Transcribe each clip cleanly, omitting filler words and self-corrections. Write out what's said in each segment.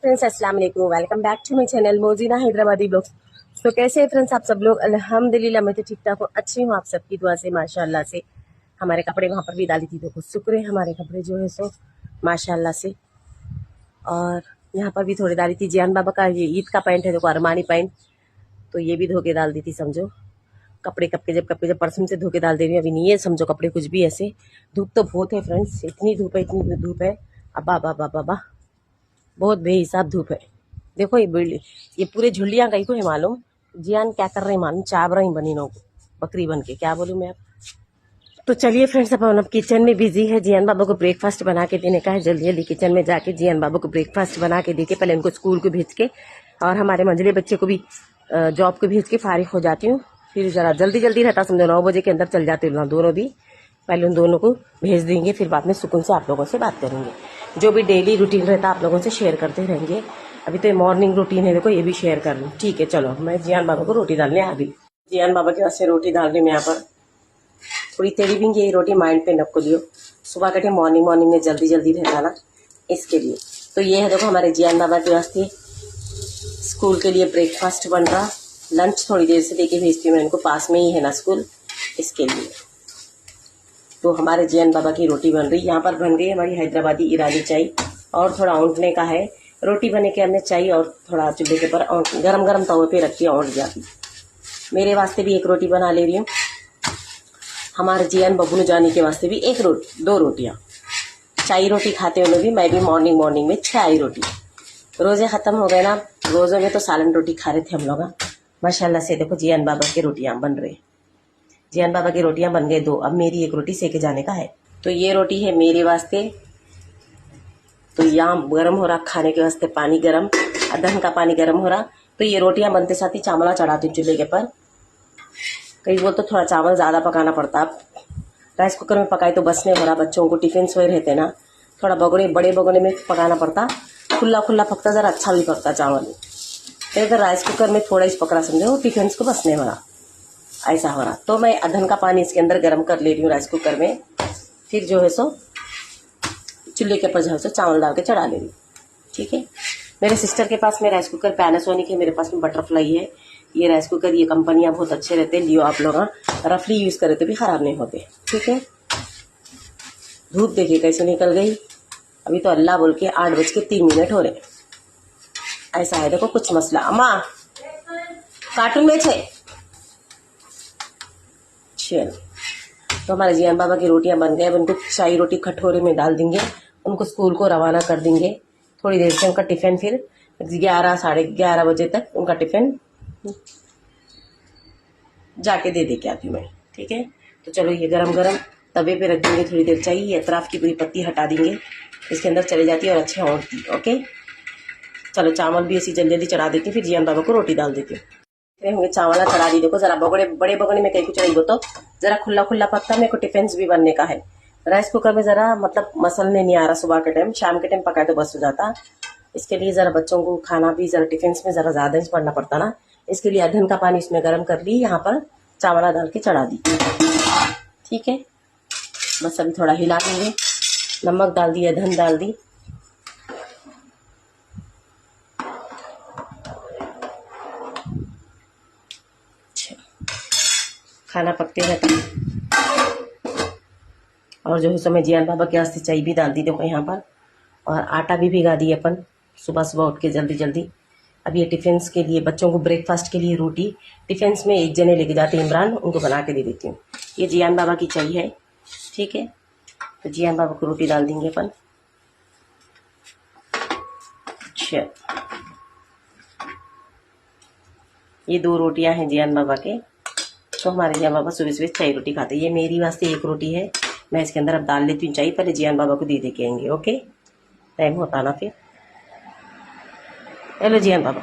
Friends, अस्सलाम वालेकुम। Welcome back to my channel Mojina Hyderabadi blogs. तो कैसे हैं फ्रेंड्स आप सब लोग? अल्हम्दुलिल्लाह मैं तो ठीक ठाक हूँ, अच्छी हूँ आप सबकी दुआ से माशाल्लाह से। हमारे कपड़े वहाँ पर भी डाली थी, देखो शुक्र है हमारे कपड़े जो है सो माशाल्लाह से। और यहाँ पर भी थोड़ी डाली थी। जियान बाबा का ये ईद का पैंट है, देखो अरमानी पैंट, तो ये भी धो के डाल दी थी समझो। कपड़े जब परसों से धो के डाल दे रही हूँ, अभी नहीं है समझो कपड़े कुछ भी ऐसे। धूप तो बहुत है फ्रेंड्स, इतनी धूप है, इतनी धूप है। अब्बा अब्बा अब्बा अब्बा, बहुत बेहिसाब धूप है। देखो ये बिल्डिंग, ये पूरे झुल्लियाँ गई को है मालूम। जियान क्या कर रहे हैं मालूम, चाब रही बनी नो बकरी बन के, क्या बोलूँ मैं अब। तो चलिए फ्रेंड्स, अपन अब किचन में बिजी है। जियान बाबा को ब्रेकफास्ट बना के देने का है। जल्दी जल्दी किचन में जाके जियान बाबा को ब्रेकफास्ट बना के दे के पहले उनको स्कूल को भेज के, और हमारे मंझले बच्चे को भी जॉब को भेज के फारिग हो जाती हूँ। फिर ज़रा जल्दी जल्दी रहता समझो, 9 बजे के अंदर चल जाते हैं दोनों भी। पहले उन दोनों को भेज देंगे, फिर बाद में सुकून से आप लोगों से बात करेंगे। जो भी डेली रूटीन रहता है आप लोगों से शेयर करते रहेंगे। अभी तो मॉर्निंग रूटीन है, देखो ये भी शेयर कर लूँ। ठीक है चलो, मैं जियान बाबा को रोटी डालने आ गई। जियान बाबा के वास्ते रोटी डाल रही मैं यहाँ पर। थोड़ी तेरी भी ये रोटी माइंड पे नपको लियो, सुबह का टाइम मॉर्निंग में जल्दी जल्दी रहता ना, इसके लिए। तो ये है देखो हमारे जियान बाबा के वास्ते स्कूल के लिए ब्रेकफास्ट बन रहा। लंच थोड़ी देर से देके भेजती हूँ मैं इनको, पास में ही है ना स्कूल, इसके लिए। तो हमारे जियान बाबा की रोटी बन रही। यहाँ पर बन गई हमारी हैदराबादी ईरानी चाय, और थोड़ा औंटने का है। रोटी बने के हमने चाय और थोड़ा चूल्हे के ऊपर गरम गरम तवे पे रखी, औंट जाती। मेरे वास्ते भी एक रोटी बना ले रही हूँ, हमारे जियान बबू जाने के वास्ते भी एक रोटी, 2 रोटियाँ। चाय रोटी खाते हैं भी, मैं भी मॉर्निंग में चाय रोटी। रोजे ख़त्म हो गए ना, रोज़ों में तो सालन रोटी खा रहे थे हम लोग। माशाल्लाह से देखो जियान बाबा की रोटियाँ बन रही। जियान बाबा की रोटियां बन गई 2, अब मेरी एक रोटी सेके जाने का है। तो ये रोटी है मेरे वास्ते। तो यहाँ गर्म हो रहा खाने के वास्ते पानी गर्म, अदहन का पानी गर्म हो रहा। तो ये रोटियां बनते साथ ही चावला चढ़ाती हूँ चूल्हे के पर। कई बोल तो थोड़ा चावल ज़्यादा पकाना पड़ता, राइस कुकर में पकाए तो बस नहीं हो रहा, बच्चों को टिफिन सोए रहते ना, थोड़ा बड़े बगोने में पकाना पड़ता। खुला खुला पकता ज़रा अच्छा भी पकता चावल। तो राइस कुकर में थोड़ा ही पकड़ा समझो, टिफिन को बस नहीं हो रहा, ऐसा हो रहा। तो मैं अदहन का पानी इसके अंदर गर्म कर ले रही हूँ राइस कुकर में। फिर जो है सो चूल्हे के ऊपर जो है सो चावल डाल के चढ़ा ले रही हूँ। ठीक है, मेरे सिस्टर के पास में राइस कुकर पैनासोनिक है, मेरे पास में बटरफ्लाई है। ये राइस कुकर, ये कंपनियाँ बहुत अच्छे रहते हैं, लियो आप लोग। रफली यूज़ करे तो भी ख़राब नहीं होते। ठीक है, धूप देखिए कैसे निकल गई। अभी तो अल्लाह बोल के 8:03 हो रहे। ऐसा है देखो कुछ मसला। अम्मा कार्टून में छे। तो हमारे जियान बाबा की रोटियां बन गए। अब उनको चाय रोटी कटोरे में डाल देंगे, उनको स्कूल को रवाना कर देंगे। थोड़ी देर से उनका टिफ़िन, फिर 11 साढ़े 11 बजे तक उनका टिफ़िन जाके दे के आती हूँ मैं। ठीक है, तो चलो ये गरम गरम तवे पे रख देंगे थोड़ी देर। चाहिए अतराफ की पूरी पत्ती हटा देंगे, इसके अंदर चले जाती है और अच्छे औंठती। ओके चलो, चावल भी ऐसी जल्दी जल्दी चढ़ा देती हूँ, फिर जियान बाबा को रोटी डाल देती हूँ। होंगे चावला चढ़ा दी। देखो जरा बड़े बगोने में कहीं कुछ नहीं, तो जरा खुला खुला पकता। मेरे को टिफिन भी बनने का है। राइस कुकर में जरा मतलब मसलने नहीं आ रहा, सुबह के टाइम, शाम के टाइम पकाए तो बस हो जाता। इसके लिए जरा बच्चों को खाना भी जरा टिफिन में जरा ज्यादा ही पड़ना पड़ता ना, इसके लिए अदहन का पानी इसमें गर्म कर ली, यहाँ पर चावला डाल के चढ़ा दी। ठीक है, बस अभी थोड़ा हिला देंगे। नमक डाल दी, अदहन डाल दी। खाना पकते रहता है। और जो है सो मैं जियान बाबा के वास्ते चाय भी डाल दी देखो यहाँ पर, और आटा भी भिगा दी अपन सुबह सुबह उठ के जल्दी जल्दी। अब ये टिफिन्स के लिए, बच्चों को ब्रेकफास्ट के लिए रोटी टिफिन्स में एक जने लेके जाते हैं, इमरान, उनको बना के दे देती हूँ। ये जियान बाबा की चाय है। ठीक है, तो जियान बाबा को रोटी डाल देंगे अपन। अच्छा, ये 2 रोटियां हैं जियान बाबा के। तो हमारे जियान बाबा सुबह सुबह चाय रोटी खाते हैं। ये मेरी वास्ते एक रोटी है, मैं इसके अंदर अब डाल लेती हूँ चाय, पहले जियान बाबा को दे के आएंगे। ओके, टाइम होता ना फिर। हेलो जियान बाबा,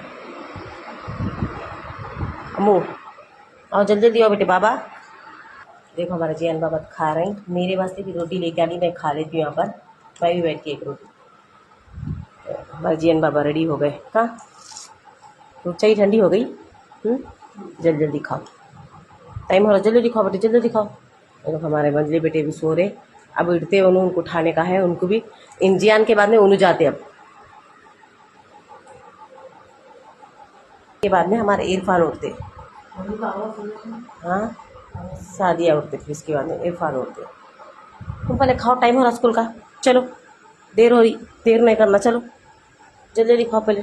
अम्मू आओ जल्दी जल्दी आओ बेटे बाबा। देखो हमारे जियान बाबा खा रहे हैं, मेरे वास्ते भी रोटी लेके आनी, मैं खा लेती हूँ यहाँ पर, मैं भी बैठ के एक रोटी। हमारे जियान बाबा रेडी हो गए। हाँ, तो चाय ठंडी हो गई। जल्दी जल्दी खाओ, टाइम हो रहा, जल्दी खाओ बेटे, जल्दी खाओ। तो हमारे मंझले बेटे भी सो रहे, अब उठते उनको उठाने का है। उनको भी इन जियान के बाद में उन्हें जाते अब के बाद में हमारे इरफान उठते, हाँ सादिया उठते, फिर इसके बाद में इरफान उठते। तुम पहले खाओ, टाइम हो रहा स्कूल का, चलो देर हो रही, देर नहीं करना, चलो जल्दी जल्दी खाओ, पहले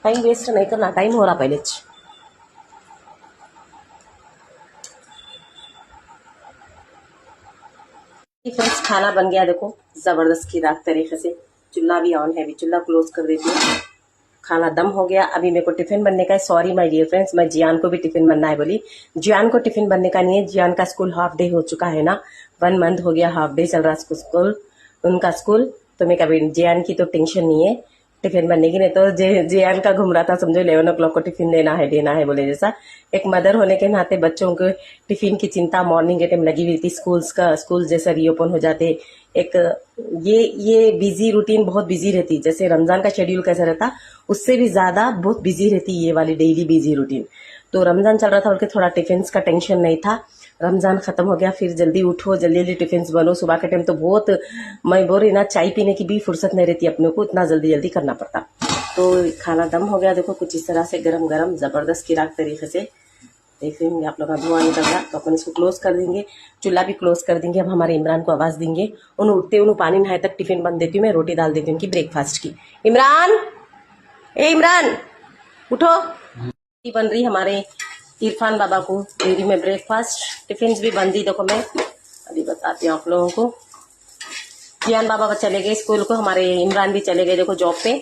टाइम वेस्ट नहीं करना, टाइम हो रहा पहले। फ्रेंड्स खाना बन गया देखो ज़बरदस्त की रात तरीके से, चूल्हा भी ऑन है, अभी चूल्हा क्लोज कर देती हूँ। खाना दम हो गया, अभी मेरे को टिफिन बनने का है। सॉरी माय डियर फ्रेंड्स, मैं जियान को भी टिफिन बनना है बोली, जियान को टिफिन बनने का नहीं है, जियान का स्कूल हाफ डे हो चुका है ना, 1 मंथ हो गया हाफ डे चल रहा है स्कूल, उनका स्कूल। तो मैं कभी जियान की तो टेंशन नहीं है टिफिन बनने की, नहीं तो जियान का घूम रहा था समझो 11 o'clock को टिफिन देना है बोले जैसा। एक मदर होने के नाते बच्चों को टिफिन की चिंता मॉर्निंग के टाइम लगी हुई थी, स्कूल जैसा रीओपन हो जाते, एक ये बिजी रूटीन बहुत बिजी रहती, जैसे रमजान का शेड्यूल कैसा रहता उससे भी ज्यादा बहुत बिजी रहती ये वाली डेली बिजी रूटीन। तो रमजान चल रहा था उनके, थोड़ा टिफिन का टेंशन नहीं था। रमजान खत्म हो गया, फिर जल्दी उठो, जल्दी जल्दी टिफिन बनो। सुबह के टाइम तो बहुत, मैं बोल रही ना, चाय पीने की भी फुर्सत नहीं रहती अपने को, इतना जल्दी जल्दी करना पड़ता। तो खाना दम हो गया देखो कुछ इस तरह से, गरम गरम जबरदस्त किराक तरीके से। देख रहे होंगे आप लोग का धुआं निकल रहा, तो अपन इसको क्लोज कर देंगे, चूल्हा भी क्लोज कर देंगे। अब हमारे इमरान को आवाज देंगे, उन्हें उठते उन्हें पानी नहाए तक टिफिन बन देती हूँ मैं, रोटी डाल देती हूँ उनकी ब्रेकफास्ट की। इमरान, ए इमरान उठो, बन रही हमारे इरफान बाबा को डेयरी में ब्रेकफास्ट, टिफिन भी बन दी देखो। मैं अभी बताती हूँ आप लोगों को। जियान बाबा चले गए स्कूल को, हमारे इमरान भी चले गए देखो जॉब पे,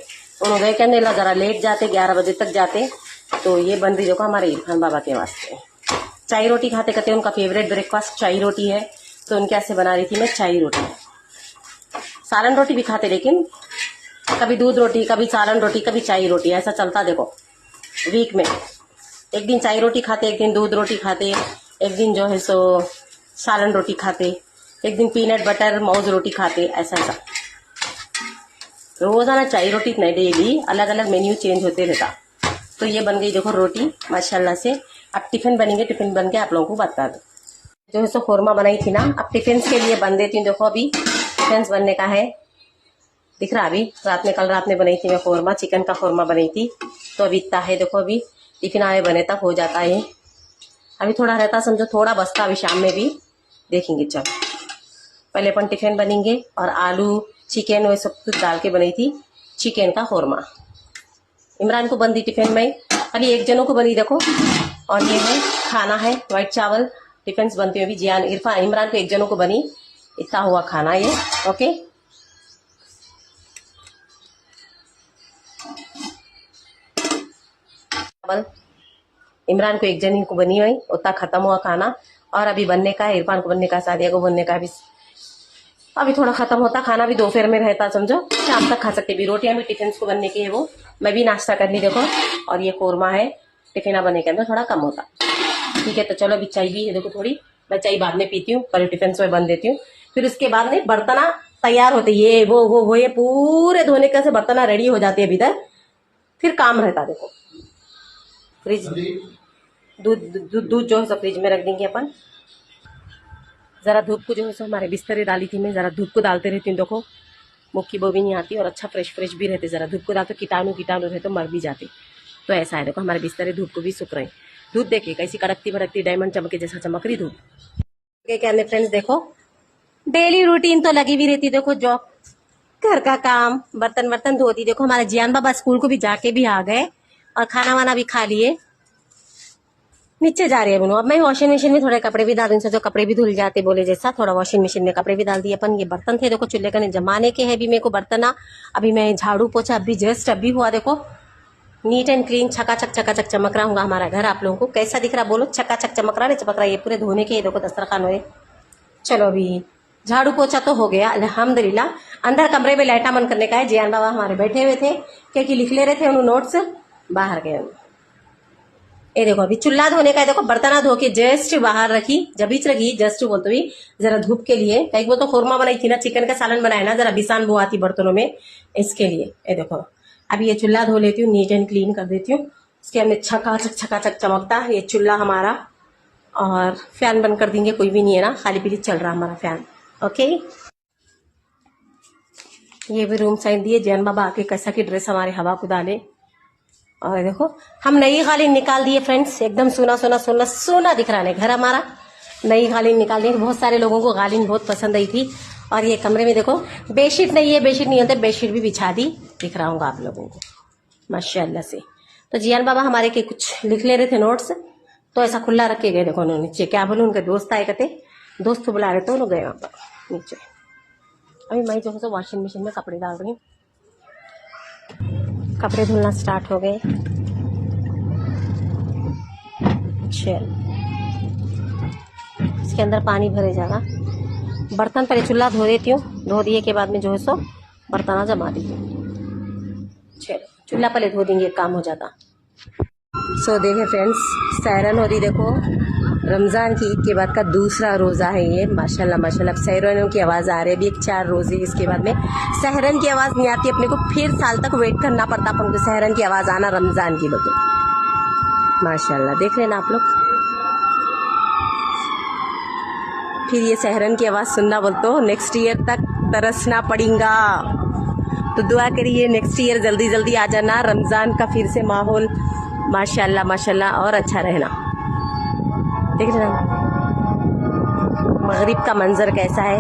उन्होंने गए कहने लगा जरा लेट जाते, 11 बजे तक जाते। तो ये बन रही देखो हमारे इरफान बाबा के वास्ते। चाय रोटी खाते खाते उनका फेवरेट ब्रेकफास्ट चाय रोटी है, तो उनके ऐसे बना रही थी मैं चाय रोटी। सालन रोटी भी खाते, लेकिन कभी दूध रोटी, कभी सालन रोटी, कभी चाय रोटी, ऐसा चलता देखो वीक में। एक दिन चाय रोटी खाते, एक दिन दूध रोटी खाते, एक दिन जो है सो सालन रोटी खाते, एक दिन पीनट बटर मौज रोटी खाते, ऐसा ऐसा रोजाना चाय रोटी नहीं, डेली अलग अलग मेन्यू चेंज होते रहता। तो ये बन गई देखो रोटी माशाल्लाह से। अब टिफिन बनेंगे, टिफिन बन के आप लोगों को बता दो। जो है सो खोरमा बनाई थी ना, अब टिफिन के लिए बन देती हूँ देखो। अभी टिफिन बनने का है, दिख रहा अभी, कल रात में बनाई थी मैं खोरमा, चिकन का खोरमा बनाई थी। तो अभी इतना है देखो, अभी टिफिन आए बने तक हो जाता है। अभी थोड़ा रहता समझो, थोड़ा बसता, अभी शाम में भी देखेंगे। चलो पहले अपन टिफिन बनेंगे, और आलू चिकन वो सब कुछ डाल के बनी थी चिकन का खोरमा। इमरान को बन दी टिफिन में, अभी एक जनों को बनी देखो। और ये है खाना है व्हाइट चावल, टिफिन बनती हुई जियान इरफान इमरान को एक जनों को बनी, इतना हुआ खाना ये। ओके इमरान को एक जनी को बनी हुई, उतना खत्म हुआ खाना। और अभी बनने का है, इरफान को बनने का, सादिया को बनने का, अभी थोड़ा खत्म होता। खाना भी दोपहर में रहता समझो, शाम तक खा सकते भी। रोटियां भी टिफिन को बनने की है, वो मैं भी नाश्ता कर ली देखो। और ये कोरमा है, टिफिन बनने के अंदर थोड़ा कम होता। ठीक है, तो चलो अभी चाय भी है देखो थोड़ी, मैं चाय बाद में पीती हूँ, पहले टिफिन में बन देती हूँ। फिर उसके बाद में बर्तना तैयार होते, ये वो ये पूरे धोने का से बर्तना रेडी हो जाते हैं अभी तक। फिर काम रहता देखो। फ्रिज दूध जो है सब फ्रिज में रख देंगे अपन। जरा धूप को जो है सो हमारे बिस्तरे डाली थी मैं, जरा धूप को डालते रहती हूँ देखो, मुक्की बो भी नहीं आती, और अच्छा फ्रेश भी रहते। जरा धूप को डालते कीटाणु रहे तो मर भी जाते। तो ऐसा है देखो, हमारे बिस्तरे धूप को भी सूख रहे। धूप देखिए कैसी कड़कती भड़कती डायमंड चमके जैसा चमक रही धूप। क्या फ्रेंड्स देखो, डेली रूटीन तो लगी भी रहती देखो, जॉब, घर का काम, बर्तन धोती देखो। हमारे जियान बाबा स्कूल को भी जाके भी आ गए, और खाना वाना भी खा लिए, नीचे जा रही है अब मैं वॉशिंग मशीन में थोड़े कपड़े भी डाल दूँ, जो कपड़े भी धुल जाते बोले जैसा, थोड़ा वॉशिंग मशीन में कपड़े भी डाल दिए अपन। ये बर्तन थे देखो चूल्हे का जमाने के है भी मेरे को बर्तन। अभी मैं झाड़ू पोछा अभी जस्ट अभी हुआ देखो, नीट एंड क्लीन चकाचक चमक रहा हूँ हमारा घर। आप लोगों को कैसा दिख रहा बोलो, चकाचक चमक रहा नहीं चमक रहा? ये पूरे धोने के देखो दस्तरखान हुए। चलो अभी झाड़ू पोछा तो हो गया अल्हम्दुलिल्लाह। अंदर कमरे में लाइटा बंद करने का है। जियान बाबा हमारे बैठे हुए थे, क्योंकि लिख ले रहे थे उन्होंने नोट्स, बाहर गए। ये देखो अभी चूल्हा धोने का है देखो, बर्तन धो के जस्ट बाहर रखी, जबीच रखी जस्ट बोलते हुई जरा धूप के लिए, कहीं वो तो खोरमा बनाई थी ना, चिकन का सालन बनाया ना, जरा बिसान वो आती बर्तनों में, इसके लिए। ये देखो अभी ये चूल्हा धो लेती हूँ, नीट एंड क्लीन कर देती हूँ। उसके हमने छकाचक चमकता ये चूल्हा हमारा। और फैन बंद कर देंगे, कोई भी नहीं है ना, खाली पीली चल रहा हमारा फैन। ओके ये भी रूम साइन दिए। जैन बाबा आके कैसा की ड्रेस हमारे हवा को डाले, और देखो हम नई कालीन निकाल दिए फ्रेंड्स, एकदम सोना सोना सोना सोना दिख रहा है घर हमारा। नई कालीन निकाल दी। बहुत सारे लोगों को कालीन बहुत पसंद आई थी। और ये कमरे में देखो बेडशीट नहीं है, बेडशीट नहीं होते, बेडशीट भी बिछा दी, दिख रहा होगा आप लोगों को माशाल्लाह से। तो जियान बाबा हमारे के कुछ लिख ले रहे थे नोट्स, तो ऐसा खुला रख के गए। देखो उन्होंने नीचे, क्या बोलूं, उनके दोस्त आए कहते, दोस्त को बुला रहे तो उन्होंने गए वहां पर नीचे। अभी मैं जो है वॉशिंग मशीन में कपड़े डाल रही हूँ। कपड़े धुलना स्टार्ट हो गए। चल इसके अंदर पानी भरे जाएगा। बर्तन पहले चूल्हा धो देती हूँ, धो दिए के बाद में जो है सो बर्तन जमा दी। चलो चूल्हा पहले धो देंगे, काम हो जाता। सो देखे फ्रेंड्स, सहरन हो रही। देखो रमज़ान की ईद के बाद का दूसरा रोज़ा है ये। माशाल्लाह माशाल्लाह सहरनों की आवाज़ आ रही है। अभी एक 4 रोज़े, इसके बाद में सहरन की आवाज़ नहीं आती अपने को, फिर साल तक वेट करना पड़ता अपन को सहरन की आवाज़ आना रमज़ान की। लोग माशाल्लाह देख लेना आप लोग। फिर ये सहरन की आवाज़ सुनना बोल तो नेक्स्ट ईयर तक तरसना पड़ेगा। तो दुआ करिए नेक्स्ट ईयर जल्दी जल्दी आ जाना, रमज़ान का फिर से माहौल माशाल्लाह माशाल्लाह और अच्छा रहना। देख रहे ना मगरिब का मंजर कैसा है,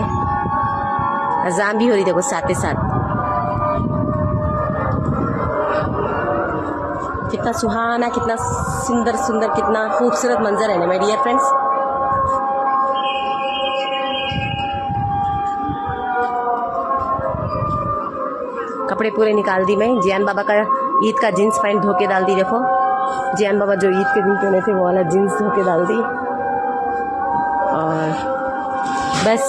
अजान भी हो रही देखो साथ ही साथ। कितना सुहाना, कितना सुंदर सुंदर, कितना खूबसूरत मंजर है ना माय डियर फ्रेंड्स। कपड़े पूरे निकाल दी मैं। जियान बाबा का ईद का जीन्स पैंट धो के डाल दी। देखो जियान बाबा जो ईद के दिन पहने थे वो वाला जीन्स धो के डाल दी। और बस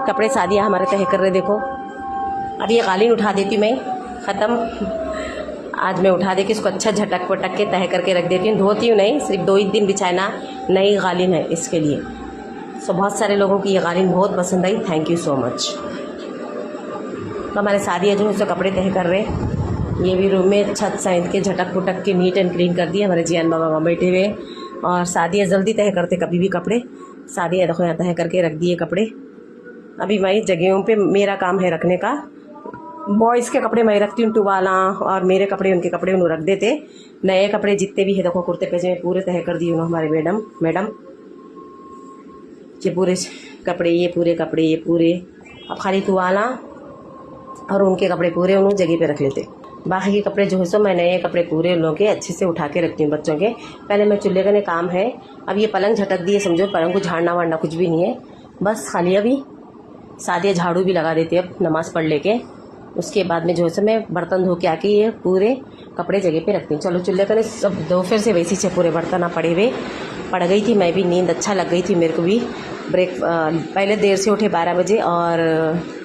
कपड़े सादिया हमारे तह कर रहे। देखो अब ये कालीन उठा देती मैं, ख़त्म। आज मैं उठा दे के इसको अच्छा झटक पटक के तह करके रख देती हूँ। धोती हूँ नहीं, सिर्फ 2 ही दिन बिछाना। नई कालीन है इसके लिए। सो बहुत सारे लोगों की ये कालीन बहुत पसंद आई, थैंक यू सो मच। तो हमारे सादिया जो है सो कपड़े तह कर रहे। ये भी रूम में छत साइड के झटक पुटक के नीट एंड क्लीन कर दिए। हमारे जियान बाबा वहाँ बैठे हुए, और सादिया जल्दी तह करते कभी भी कपड़े। सादिया देखो यहाँ तह करके रख दिए कपड़े। अभी मैं जगहों पे मेरा काम है रखने का। बॉयज़ के कपड़े मैं रखती हूँ टुवाला, और मेरे कपड़े उनके कपड़े उन्होंने रख देते। नए कपड़े जितने भी है देखो कुर्ते पैजामे पूरे तह कर दिए उन्होंने हमारे मैडम ये पूरे कपड़े, ये पूरे कपड़े, ये पूरे। अब खाली टुवाला और उनके कपड़े पूरे उन्होंने जगह पे रख लेते। बाकी के कपड़े जो है सो मैं नए कपड़े पूरे लोगों के अच्छे से उठा के रखती हूँ बच्चों के। पहले मैं चूल्हे का काम है। अब ये पलंग झटक दिए, समझो पलंग को झाड़ना वाड़ना कुछ भी नहीं है, बस खाली अभी सादिया झाड़ू भी लगा देती है अब नमाज़ पढ़ लेके। उसके बाद में जो है सो मैं बर्तन धो के आके ये पूरे कपड़े जगह पे रखती हूँ। चलो चूल्हे का सब दोपहर से वैसे से पूरे बर्तन पड़े हुए। पड़ गई थी मैं भी, नींद अच्छा लग गई थी मेरे को भी। पहले देर से उठे 12 बजे, और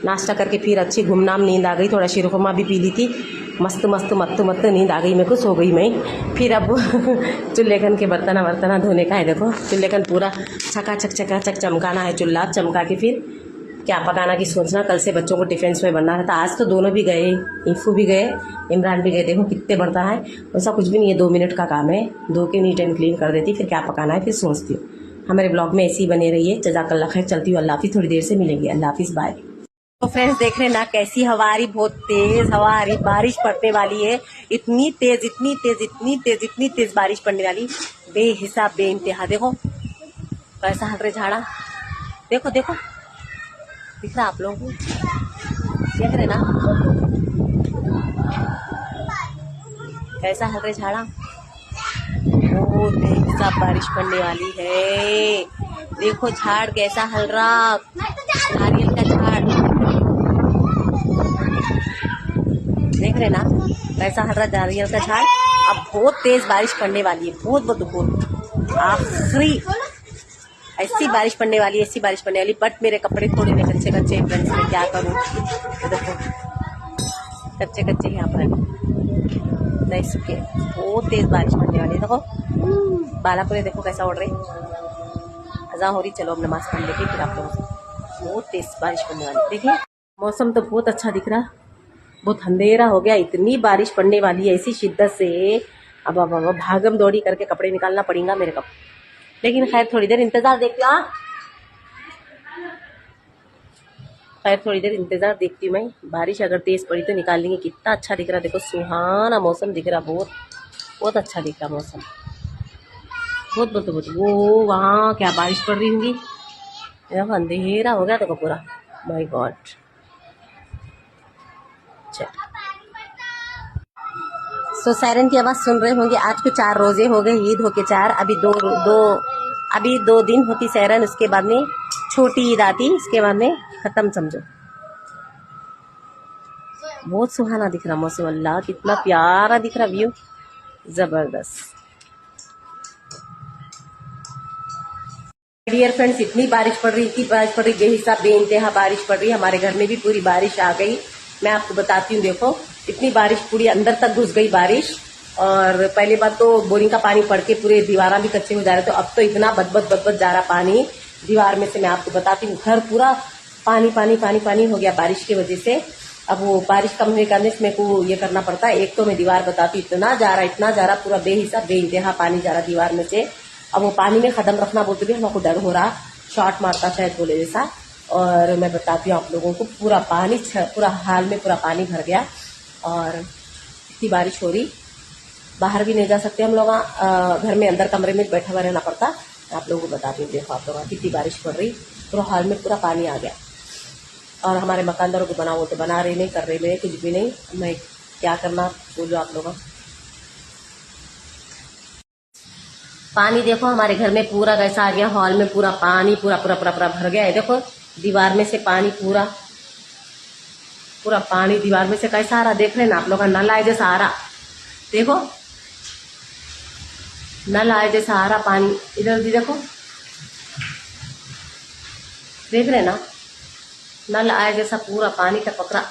नाश्ता करके फिर अच्छी घुमनाम नींद आ गई। थोड़ा शीरखुरमा भी पी ली थी, मस्त मस्त मस्त मस्त नींद आ गई मेरे को, सो गई मैं। फिर अब चूल्हेकन के बर्तन धोने का है। देखो चूल्हेकन पूरा चकाचक चमकाना है। चूल्हा चमका के फिर क्या पकाना की सोचना। कल से बच्चों को टिफिन में बनना था। आज तो दोनों भी गए, इफ़ू भी गए, इमरान भी गए। देखो कितने बर्तन है, वैसा कुछ भी नहीं है, 2 मिनट का काम है। धो के नीट एंड क्लीन कर देती, फिर क्या पकाना है फिर सोचती हूँ। हमारे ब्लॉग में ऐसे ही बने रहिए। जज़ाकल्लाह खैर, चलती हूँ। अल्लाह हाफिज़, थोड़ी देर से मिलेंगे। अल्लाह हाफिज़, बाय। तो फ्रेंड्स देख रहे ना कैसी हवा आ रही, बहुत तेज हवा आ रही, बारिश पड़ने वाली है। इतनी तेज इतनी तेज इतनी तेज इतनी तेज बारिश पड़ने वाली, बेहिसाब बेइंतहा। देखो कैसा हट रहे झाड़ा, देखो देखो दिख रहा आप लोगों को, देख रहे ना कैसा हट रहे झाड़ा। बहुत बेहिसाब बारिश पड़ने वाली है। देखो झाड़ कैसा हल रहा, नारियल का झाड़ देख रहे ना कैसा हल रहा नारियल का झाड़। अब बहुत तेज बारिश पड़ने वाली है, बहुत आखिरी ऐसी बारिश पड़ने वाली, ऐसी बारिश पड़ने वाली। बट मेरे कपड़े थोड़े में कच्चे कच्चे फ्रेंड्स, मैं क्या करूँ। देखो कच्चे कच्चे यहाँ पर नहीं सूखे, बहुत तेज बारिश पड़ने वाली है। देखो बालापुरे देखो कैसा उड़ रही, अज़ान हो रही। चलो अब नमाज पढ़ लेके फिर आप लोगों से। बहुत तेज बारिश पड़ने वाली। देखिए मौसम तो बहुत अच्छा दिख रहा, बहुत अंधेरा हो गया। इतनी बारिश पड़ने वाली है ऐसी शिद्दत से। अब भागम दौड़ी करके कपड़े निकालना पड़ेगा मेरे को, लेकिन खैर थोड़ी देर इंतज़ार देखती हूँ। खैर थोड़ी देर इंतज़ार देखती हूँ मैं। बारिश अगर तेज़ पड़ी तो निकाल लेंगे। कितना अच्छा दिख रहा, देखो सुहाना मौसम दिख रहा बहुत। बहुत अच्छा दिख रहा मौसम, बहुत बहुत बहुत। वो वहाँ क्या बारिश पड़ रही होंगी, देखो अंधेरा हो गया तो पूरा, माय गॉड। चल सो सायरन की आवाज़ सुन रहे होंगे। आज को 4 रोजे हो गए, ईद होके 4, अभी 2 दिन होती सायरन, उसके बाद में छोटी ईद आती, उसके बाद में खत्म समझो। बहुत सुहाना दिख रहा मौसम, अल्लाह कितना प्यारा दिख रहा व्यू, जबरदस्त। डियर फ्रेंड्स, इतनी बारिश पड़ रही, इतनी बारिश पड़ रही, बेहिसाब बेइंतहा बारिश पड़ रही। हमारे घर में भी पूरी बारिश आ गई। मैं आपको बताती हूँ, देखो इतनी बारिश पूरी अंदर तक घुस गई बारिश। और पहले बात तो बोरिंग का पानी पड़ के पूरे दीवारा भी कच्चे हो जा रहे, तो अब तो इतना बदबद जा रहा पानी दीवार में से। मैं आपको बताती हूँ, घर पूरा पानी पानी पानी पानी हो गया बारिश की वजह से। अब वो बारिश कम होने करने से मेरे को ये करना पड़ता है। एक तो मैं दीवार बताती हूँ, इतना जा रहा पूरा बेहिसाब बेइंतहा पानी जा रहा दीवार में से। अब वो पानी में कदम रखना बोलते भी हमको डर हो रहा, शॉट मारता शायद बोले जैसा। और मैं बताती हूँ आप लोगों को, पूरा पानी पूरा हाल में पूरा पानी भर गया। और इतनी बारिश हो रही, बाहर भी नहीं जा सकते हम लोग, घर में अंदर कमरे में बैठा हुआ रहना पड़ता। आप लोगों को बताती हूँ, देखो आप लोग कितनी बारिश पड़ रही, पूरा हाल में पूरा पानी आ गया। और हमारे मकानदारों को बना बोलते बना रहे नहीं, कर रहे नहीं, कुछ भी नहीं। मैं क्या करना बोलो आप लोग। पानी देखो हमारे घर में पूरा कैसा आ गया, हॉल में पूरा पानी पूरा पूरा पूरा पूरा भर गया है। देखो दीवार में से पानी पूरा पूरा पानी दीवार में से कैसा आ रहा, देख रहे ना आप लोग, नल आए जैसा आ रहा। देखो नल आए जैसा आ रहा पानी, इधर भी देखो, देख रहे ना, नल आए जैसा पूरा पानी टपक रहा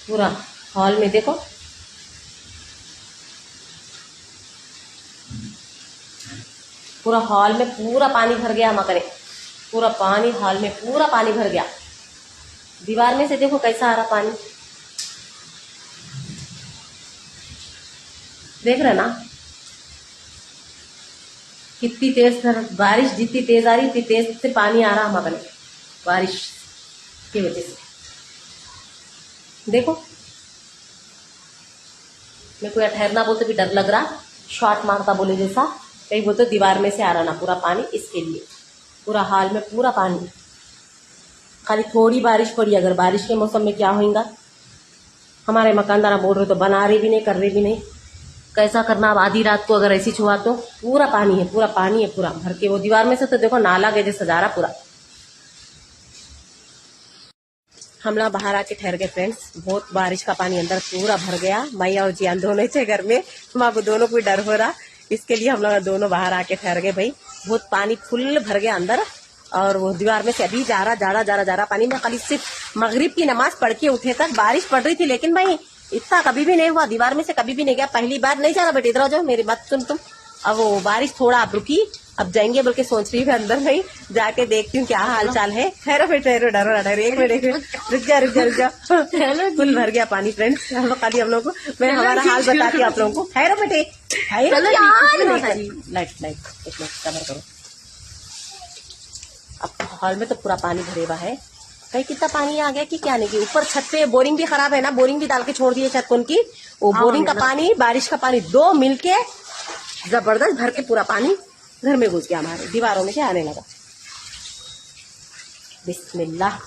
पूरा हॉल में। देखो पूरा हॉल में पूरा पानी भर गया, मकरे पूरा पानी हॉल में पूरा पानी भर गया। दीवार में से देखो कैसा आ रहा पानी, देख रहे ना कितनी तेज बारिश, जितनी तेज आ रही उतनी तेज से पानी आ रहा मकरे बारिश की वजह से। देखो मेरे को ठहरना बोलते भी डर लग रहा, शॉट मारता बोले जैसा, कहीं बोलते दीवार में से आ रहा ना पूरा पानी, इसके लिए पूरा हाल में पूरा पानी। खाली थोड़ी बारिश पड़ी, अगर बारिश के मौसम में क्या होगा। हमारे मकानदार बोल रहे तो बना रहे भी नहीं, कर रहे भी नहीं, कैसा करना। अब आधी रात को अगर ऐसी छुआ तो पूरा पानी है, पूरा पानी है पूरा भर के। वो दीवार में से तो देखो नाला गए जैसा जा रहा पूरा। हम लोग बाहर आके ठहर गए फ्रेंड्स, बहुत बारिश का पानी अंदर पूरा भर गया। मैया और जियान दोनों थे घर में, हमारे दोनों को डर हो रहा, इसके लिए हम लोग दोनों बाहर आके ठहर गए। भाई बहुत पानी फुल भर गया अंदर, और वो दीवार में से अभी जा रहा पानी। मैं कल सिर्फ मगरिब की नमाज पढ़ के उठे तक बारिश पड़ रही थी, लेकिन भाई इतना कभी भी नहीं हुआ, दीवार में से कभी भी नहीं गया। पहली बार नहीं जा रहा बेटे, इधर जाओ मेरी बात सुन तुम। अब वो बारिश थोड़ा अब रुकी, अब जाएंगे बोल के सोच रही है अंदर में, जाके देखती हूँ क्या हाल चाल है। ठहरो फिर ठहरो, डरो एक मिनट, रुक जा फुल भर गया पानी फ्रेंड्स। हम लोग खाली हम लोग को, मैं हमारा हाल बताती हूँ आप लोगों को। ठहरो बेटे, लाइट एक मिनट कवर करो। अब हॉल में तो पूरा पानी भरे हुआ है, कहीं कितना पानी आ गया कि क्या नहीं। कि ऊपर छत पे बोरिंग भी खराब है ना, बोरिंग भी डाल के छोड़ दिए छत को उनकी। वो बोरिंग का पानी, बारिश का पानी, दो मिलके जबरदस्त भर के पूरा पानी घर में घुस गया, हमारे दीवारों में से आने लगा। बिस्मिल्लाह।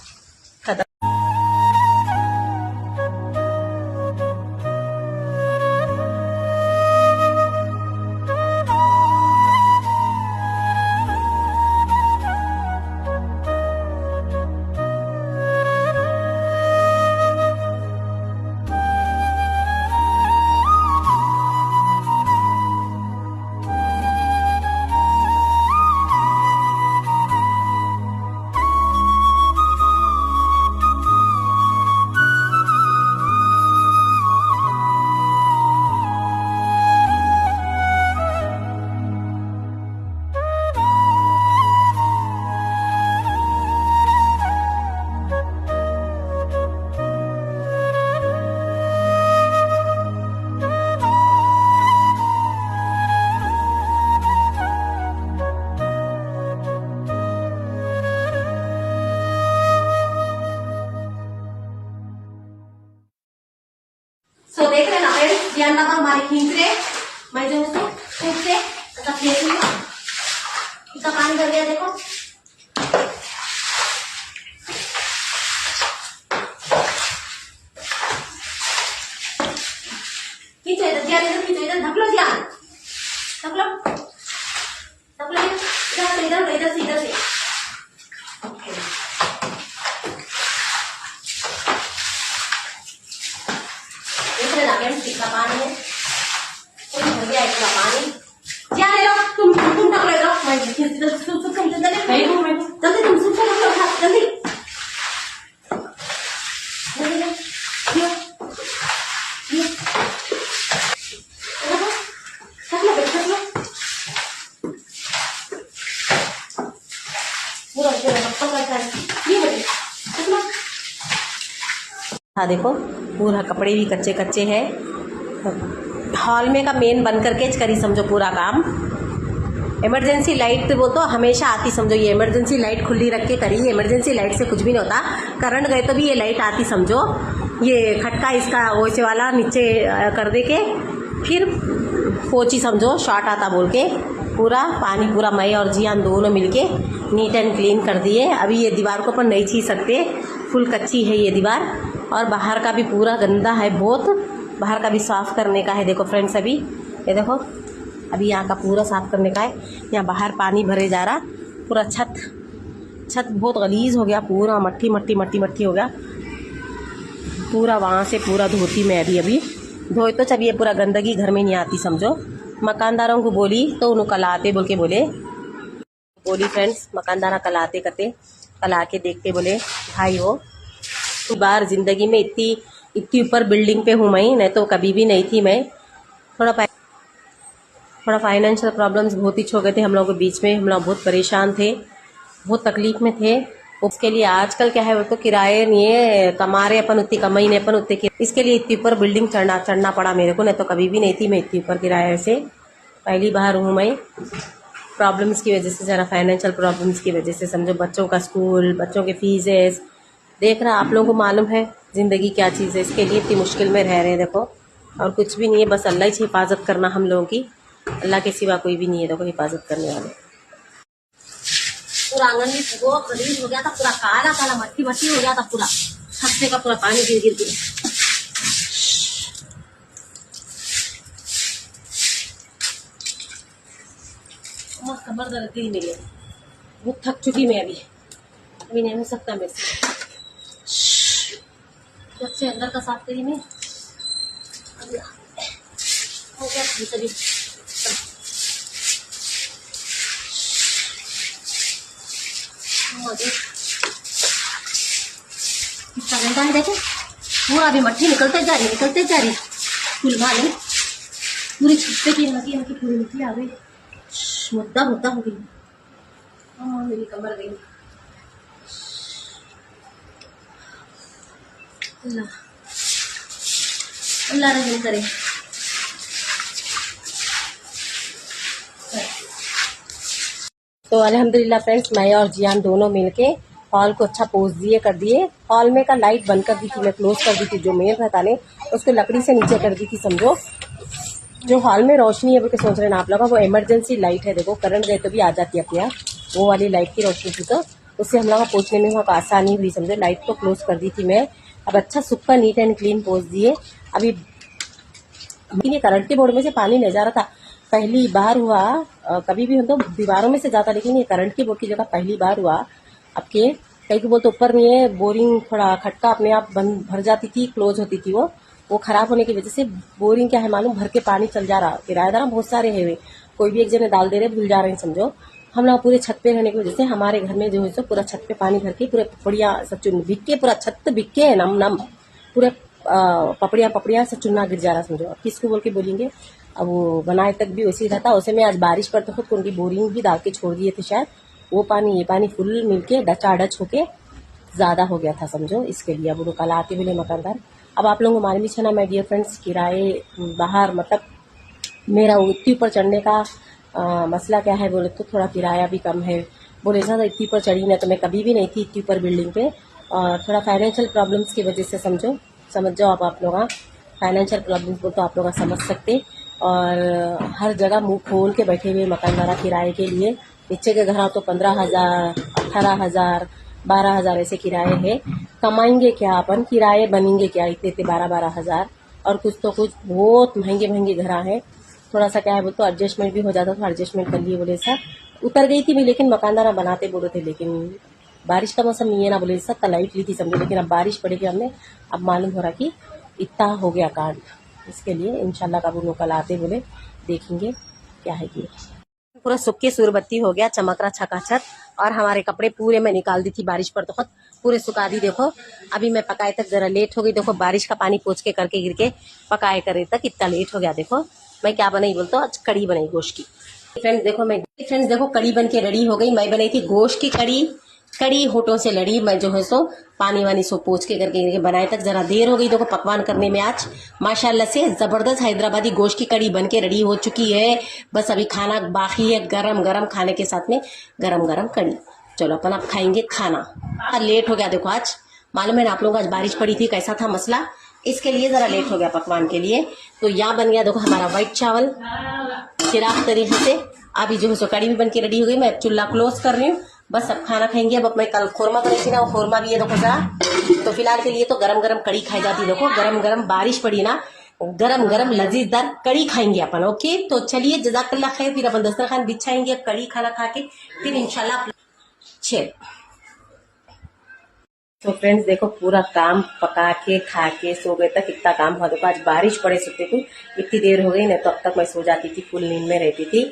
सो देख रहे ना फ्रेंड्स, जियान बाबा हमारे खींच रहे, मैं जो है खूब से मतलब फेंक लूँ। इसका पानी भर गया देखो। खींचो इधर, ध्यान इधर खींचो, इधर ढक लो, ध्यान ढक लो, ढक लो इधर, इधर से, इधर से। देख रहे ना फ्रेंड्स कितना पानी है, भर गया इतना पानी। ध्यान ले लो, तुम ढक लो इधर, मैं तुम जल्दी तुम सुन ढक लो, जल्दी हाँ देखो पूरा कपड़े भी कच्चे कच्चे हैं। हॉल में का मेन बन करके करी समझो पूरा काम। इमरजेंसी लाइट वो तो हमेशा आती समझो, ये इमरजेंसी लाइट खुली रख के करी। इमरजेंसी लाइट से कुछ भी नहीं होता, करंट गए तो भी ये लाइट आती समझो। ये खटका इसका वैसे वाला नीचे कर दे के फिर पोची समझो शॉर्ट आता बोल के पूरा पानी पूरा मैं और जियान दोनों मिलके नीट एंड क्लीन कर दिए। अभी ये दीवार को अपन नहीं छीन सकते, फुल कच्ची है ये दीवार। और बाहर का भी पूरा गंदा है बहुत, बाहर का भी साफ़ करने का है। देखो फ्रेंड्स अभी ये देखो, अभी यहाँ का पूरा साफ़ करने का है। यहाँ बाहर पानी भरे जा रहा, पूरा छत बहुत गलीज हो गया, पूरा मट्टी हो गया पूरा। वहाँ से पूरा धोती मैं अभी धोए तो जब ये पूरा गंदगी घर में नहीं आती समझो। मकानदारों को बोली तो उन्होंने कल आते बोली फ्रेंड्स, मकानदारा कल आके देखते बोले भाई हो बार ज़िंदगी में इतनी ऊपर बिल्डिंग पे हूँ मैं, नहीं तो कभी भी नहीं थी मैं। थोड़ा फाइनेंशियल प्रॉब्लम्स बहुत ही हो गए थे हम लोगों के बीच में, हम लोग बहुत परेशान थे, बहुत तकलीफ में थे। उसके लिए आजकल क्या है वो तो किराए नहीं है, कमा रहे अपन उतनी कमाई नहीं अपन उतने, इसके लिए इतनी ऊपर बिल्डिंग चढ़ना पड़ा मेरे को, नहीं तो कभी भी नहीं थी मैं इतनी ऊपर किराए से। पहली बार हूँ मैं, प्रॉब्लम्स की वजह से, ज़रा फाइनेंशियल प्रॉब्लम्स की वजह से समझो। बच्चों का स्कूल, बच्चों के फीसेस देख रहा, आप लोगों को मालूम है ज़िंदगी क्या चीज़ है, इसके लिए इतनी मुश्किल में रह रहे हैं देखो। और कुछ भी नहीं है, बस अल्लाह ही हिफाजत करना हम लोगों की, अल्लाह के सिवा कोई भी नहीं है देखो हिफाजत करने वाले। पूरा आंगन भी वो गलीज हो गया था, पूरा काला मट्टी हो गया था पूरा, छत का पूरा पानी गिर के। कमर दर्द ही नहीं है, बहुत थक चुकी मैं अभी नहीं हो सकता मेरे से। जब से अंदर का साफ करी मैं हो गया सभी। है देखो पूरा अभी मट्टी निकलते जा रही फूल भाले पूरी छत पे की हल्की पूरी मिट्टी आ गई, मुद्दा हो गई। मेरी कमर गई। अल्लाह रहम करे। तो अल्हम्दुलिल्लाह फ्रेंड्स, मैं और जियान दोनों मिलके हॉल को अच्छा पोज कर दिए। हॉल में का लाइट बंद कर दी थी, मैं क्लोज कर दी थी, जो मेन रहता ने उसको लकड़ी से नीचे कर दी थी समझो। जो हॉल में रोशनी है वो सोच रहे हैं आप लोग, वो इमरजेंसी लाइट है देखो, करंट गए तो भी आ जाती है अपने आप, वो वाली लाइट की रोशनी थी, तो उससे हम लोग पहुंचने में वहाँ आसानी हुई समझो। लाइट को क्लोज कर दी थी मैं। अब अच्छा सूखा नीट एंड क्लीन पोज दिए। अभी करंट के बोर्ड में से पानी नहीं जा रहा था, पहली बार हुआ। कभी भी तो दीवारों में से जाता, लेकिन ये करंट की बोर्ड की जगह पहली बार हुआ। अब के कहीं को बोलते ऊपर नहीं है, बोरिंग थोड़ा खटका अपने आप बंद भर जाती थी, क्लोज होती थी, वो खराब होने की वजह से बोरिंग क्या है मालूम, भर के पानी चल जा रहा। किराएदार बहुत सारे है वे, कोई भी एक जने डाल दे रहे, भूल जा रहे हैं समझो। हम लोग पूरे छत पे रहने की वजह से हमारे घर में जो है सो पूरा छत पे पानी भर के पूरे पपड़िया सब चुन बिक के, पूरा छत बिक के है नम पूरे पपड़िया से चुना गिर जा रहा समझो। अब किसको बोल के बोलेंगे, अब वो बनाए तक भी वैसे ही रहता। वैसे में आज बारिश पड़ते खुद उनकी बोरिंग भी डाल के छोड़ दिए थे शायद, वो पानी ये पानी फुल मिलके डचाडच होके ज्यादा हो गया था समझो। इसके लिए अब वो कल आते बोले मकानदार। अब आप लोगों को मालूम ही ना माय डियर फ्रेंड्स, किराए बाहर मतलब मेरा इतनी ऊपर चढ़ने का मसला क्या है बोले तो थोड़ा किराया भी कम है। बोले ज़्यादा इतनी ऊपर चढ़ी ना, तो मैं कभी भी नहीं थी इतनी ऊपर बिल्डिंग पे, और थोड़ा फाइनेंशियल प्रॉब्लम्स की वजह से समझ जाओ आप लोग। फाइनेंशियल प्रॉब्लम्स बोल तो आप लोग समझ सकते, और हर जगह मुंह खोल के बैठे हुए मकानदारा किराए के लिए। नीचे के घर तो 15,000, 18,000, 12,000 ऐसे किराए है। कमाएंगे क्या अपन, किराए बनेंगे क्या इतने इतने 12-12,000। और कुछ तो कुछ बहुत महंगे महंगे घर हैं। थोड़ा सा क्या है बोल तो एडजस्टमेंट भी हो जाता था, एडजस्टमेंट कर लिए बोले सर। उतर गई थी मैं, लेकिन मकानदारा बनाते बोले थे, लेकिन बारिश का मौसम नहीं है ना बोले सर, तो लाइट ली थी समझे। लेकिन अब बारिश पड़ेगी हमने, अब मालूम हो रहा कि इतना हो गया कांड। इसके लिए इंशाल्लाह कब उन लोग कल आते बोले, देखेंगे क्या है ये। पूरा सूख के सूरबत्ती हो गया, चमक रहा छकाछक। और हमारे कपड़े पूरे मैं निकाल दी थी बारिश पर, तो पूरे सुखा दी। देखो अभी मैं पकाए तक जरा लेट हो गई। देखो बारिश का पानी पोंछ के करके गिर के पकाए करे तक इतना लेट हो गया। देखो मैं क्या बनाई बोलते हो, आज कड़ी बनाई गोश्त की। फ्रेंड्स देखो कड़ी बन के रेडी हो गई। मैं बनाई थी गोश्त की कड़ी। कड़ी होठों से लड़ी। मैं जो है सो पानी वानी सो पोंछ के करके बनाए तक जरा देर हो गई। देखो पकवान करने में आज माशाल्लाह से जबरदस्त हैदराबादी गोश्त की कड़ी बन के रेडी हो चुकी है। बस अभी खाना बाकी है, गरम गरम खाने के साथ में गरम गरम कड़ी। चलो अपन अब खाएंगे खाना। लेट हो गया देखो आज, मालूम है ना आप लोग, आज बारिश पड़ी थी, कैसा था मसला, इसके लिए जरा लेट हो गया पकवान के लिए। तो यहाँ बन गया देखो हमारा व्हाइट चावल चिराग तरीके से। अभी जो है सो कड़ी भी बन के रेडी हो गई। मैं चूल्हा क्लोज कर रही हूँ, बस अब खाना खाएंगे। अब मैं कल खोरमा बनाई थी ना, वो खोरमा भी है देखो जरा। तो फिलहाल के लिए तो गरम गरम कड़ी खाई जाती। देखो गरम गरम बारिश पड़ी ना, गरम गरम लजीजदार कड़ी खाएंगे अपन। ओके तो चलिए जज़ाकल्लाह खैर। फिर अपन दस्तरखान बिछाएंगे कड़ी खाना खा के, फिर इंशाल्लाह। चल तो फ्रेंड्स देखो पूरा काम पका के खा के सो गए तक इतना काम हुआ। देखो आज बारिश पड़े सोते थी, इतनी देर हो गई ना, तो अब तक मैं सो जाती थी, फुल नींद में रहती थी।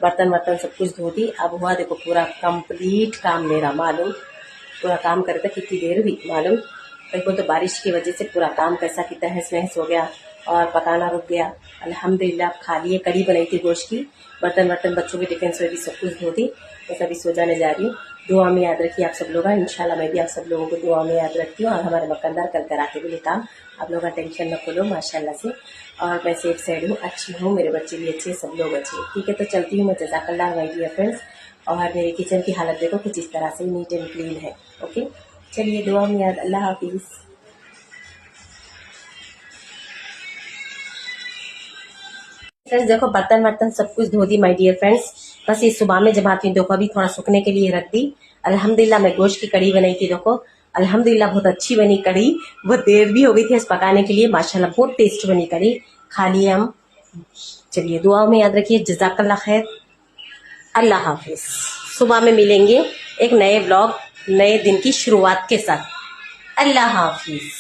बर्तन वर्तन सब कुछ धोती। अब हुआ देखो पूरा कंप्लीट काम मेरा, मालूम पूरा काम करे तक कितनी देर हुई मालूम। देखो तो बारिश की वजह से पूरा काम कैसा कि तहस नहस हो गया और पकाना रुक गया। अल्हम्दुलिल्लाह अब खा लिए। कड़ी बनाई थी गोश्त की। बर्तन वर्तन बच्चों के टिफिन से भी सब कुछ धो दी। बस अभी सो जाने जा रही हूँ। दुआ में याद रखिए आप सब लोग। इंशाल्लाह मैं भी आप सब लोगों को दुआ में याद रखती हूँ। और हमारे मकानदार कल कराते भी काम, आप लोग का टेंशन न खोलो माशाल्लाह से। और मैं सेफ साइड हूँ, अच्छी हूँ, मेरे बच्चे भी अच्छे, सब लोग अच्छे। ठीक है तो चलती हूँ मैं। जज़ाकल्लाह माय डियर फ्रेंड्स। और मेरे किचन की हालत देखो कुछ इस तरह से नीट एंड क्लीन है। ओके चलिए दुआ में याद। अल्लाह हाफिज़। फ्रेंड्स देखो बर्तन वर्तन सब कुछ धो दी माय डियर फ्रेंड्स। बस ये सुबह में जब आती हूँ देखो अभी थोड़ा सूखने के लिए रख दी। अल्हम्दुलिल्लाह मैं गोश्त की कड़ी बनाई थी। देखो अल्हम्दुलिल्लाह बहुत अच्छी बनी कड़ी। बहुत देर भी हो गई थी इस पकाने के लिए, माशाल्लाह बहुत टेस्ट बनी कड़ी। खा लिए हम। चलिए दुआ में याद रखिए। जज़ाकल्लाह खैर। अल्लाह हाफिज। सुबह में मिलेंगे एक नए ब्लॉग, नए दिन की शुरुआत के साथ। अल्लाह हाफिज।